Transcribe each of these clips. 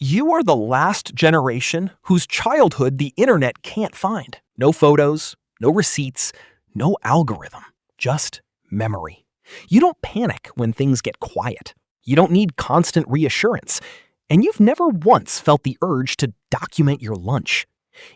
You are the last generation whose childhood the internet can't find. No photos, no receipts, no algorithm, just memory. You don't panic when things get quiet. You don't need constant reassurance. And you've never once felt the urge to document your lunch.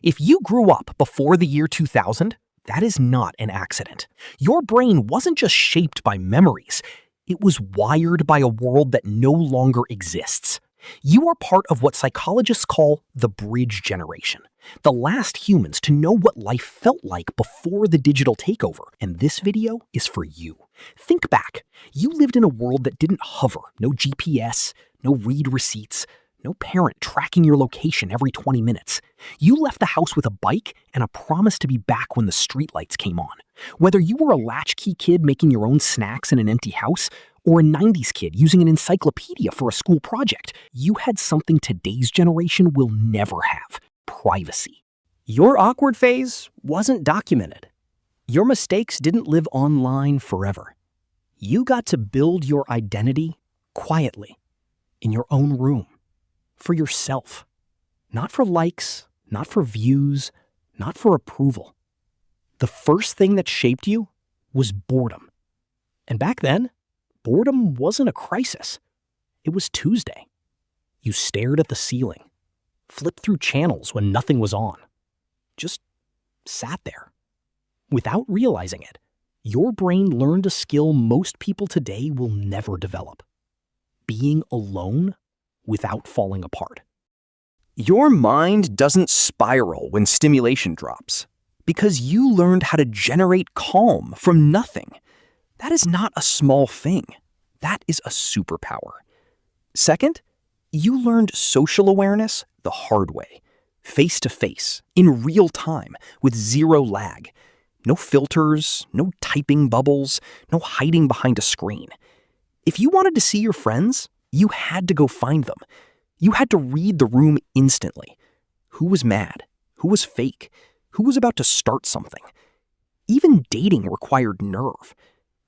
If you grew up before the year 2000, that is not an accident. Your brain wasn't just shaped by memories. It was wired by a world that no longer exists. You are part of what psychologists call the bridge generation, the last humans to know what life felt like before the digital takeover, and this video is for you. Think back. You lived in a world that didn't hover, no GPS, no read receipts, no parent tracking your location every 20 minutes. You left the house with a bike and a promise to be back when the streetlights came on. Whether you were a latchkey kid making your own snacks in an empty house, or a 90s kid using an encyclopedia for a school project, you had something today's generation will never have: privacy. Your awkward phase wasn't documented. Your mistakes didn't live online forever. You got to build your identity quietly, in your own room, for yourself. Not for likes, not for views, not for approval. The first thing that shaped you was boredom. And back then, boredom wasn't a crisis. It was Tuesday. You stared at the ceiling, flipped through channels when nothing was on, just sat there. Without realizing it, your brain learned a skill most people today will never develop: being alone without falling apart. Your mind doesn't spiral when stimulation drops because you learned how to generate calm from nothing. That is not a small thing. That is a superpower. Second, you learned social awareness the hard way, face to face, in real time, with zero lag. No filters, no typing bubbles, no hiding behind a screen. If you wanted to see your friends, you had to go find them. You had to read the room instantly. Who was mad? Who was fake? Who was about to start something? Even dating required nerve.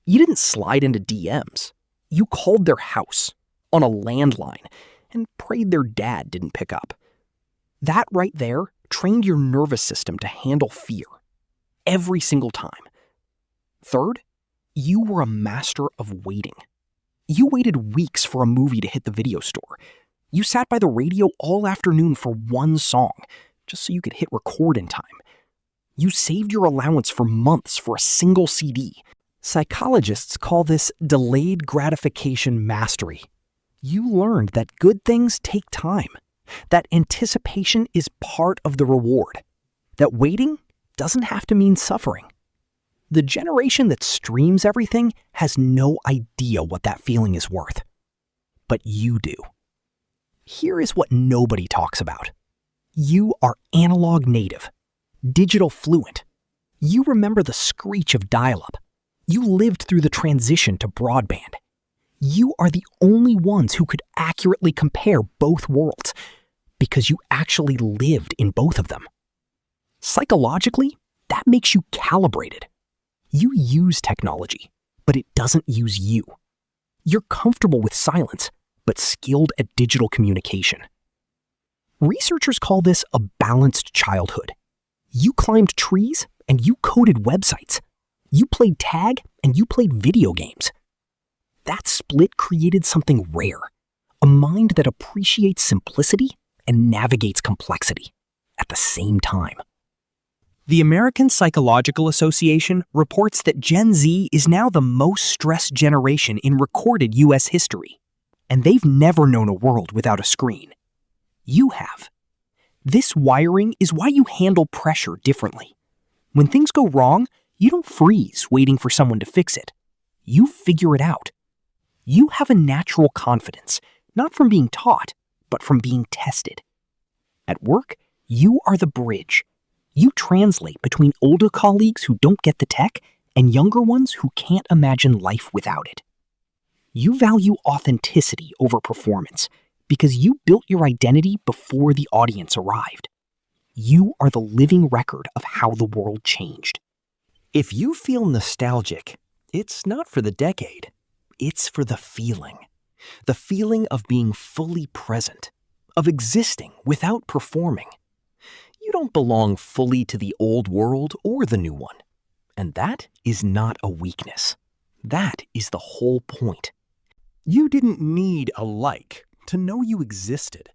You didn't slide into DMs. You called their house on a landline and prayed their dad didn't pick up. That right there trained your nervous system to handle fear every single time. Third, you were a master of waiting. You waited weeks for a movie to hit the video store. You sat by the radio all afternoon for one song, just so you could hit record in time. You saved your allowance for months for a single CD. Psychologists call this delayed gratification mastery. You learned that good things take time, that anticipation is part of the reward, that waiting doesn't have to mean suffering. The generation that streams everything has no idea what that feeling is worth. But you do. Here is what nobody talks about. You are analog native, digital fluent. You remember the screech of dial-up. You lived through the transition to broadband. You are the only ones who could accurately compare both worlds because you actually lived in both of them. Psychologically, that makes you calibrated. You use technology, but it doesn't use you. You're comfortable with silence, but skilled at digital communication. Researchers call this a balanced childhood. You climbed trees and you coded websites. You played tag and you played video games. That split created something rare, a mind that appreciates simplicity and navigates complexity at the same time. The American Psychological Association reports that Gen Z is now the most stressed generation in recorded US history, and they've never known a world without a screen. You have. This wiring is why you handle pressure differently. When things go wrong, you don't freeze waiting for someone to fix it. You figure it out. You have a natural confidence, not from being taught, but from being tested. At work, you are the bridge. You translate between older colleagues who don't get the tech and younger ones who can't imagine life without it. You value authenticity over performance because you built your identity before the audience arrived. You are the living record of how the world changed. If you feel nostalgic, it's not for the decade. It's for the feeling of being fully present, of existing without performing. You don't belong fully to the old world or the new one. And that is not a weakness. That is the whole point. You didn't need a like to know you existed.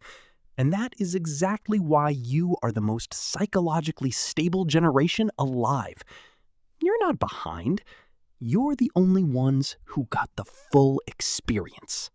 And that is exactly why you are the most psychologically stable generation alive. You're not behind. You're the only ones who got the full experience.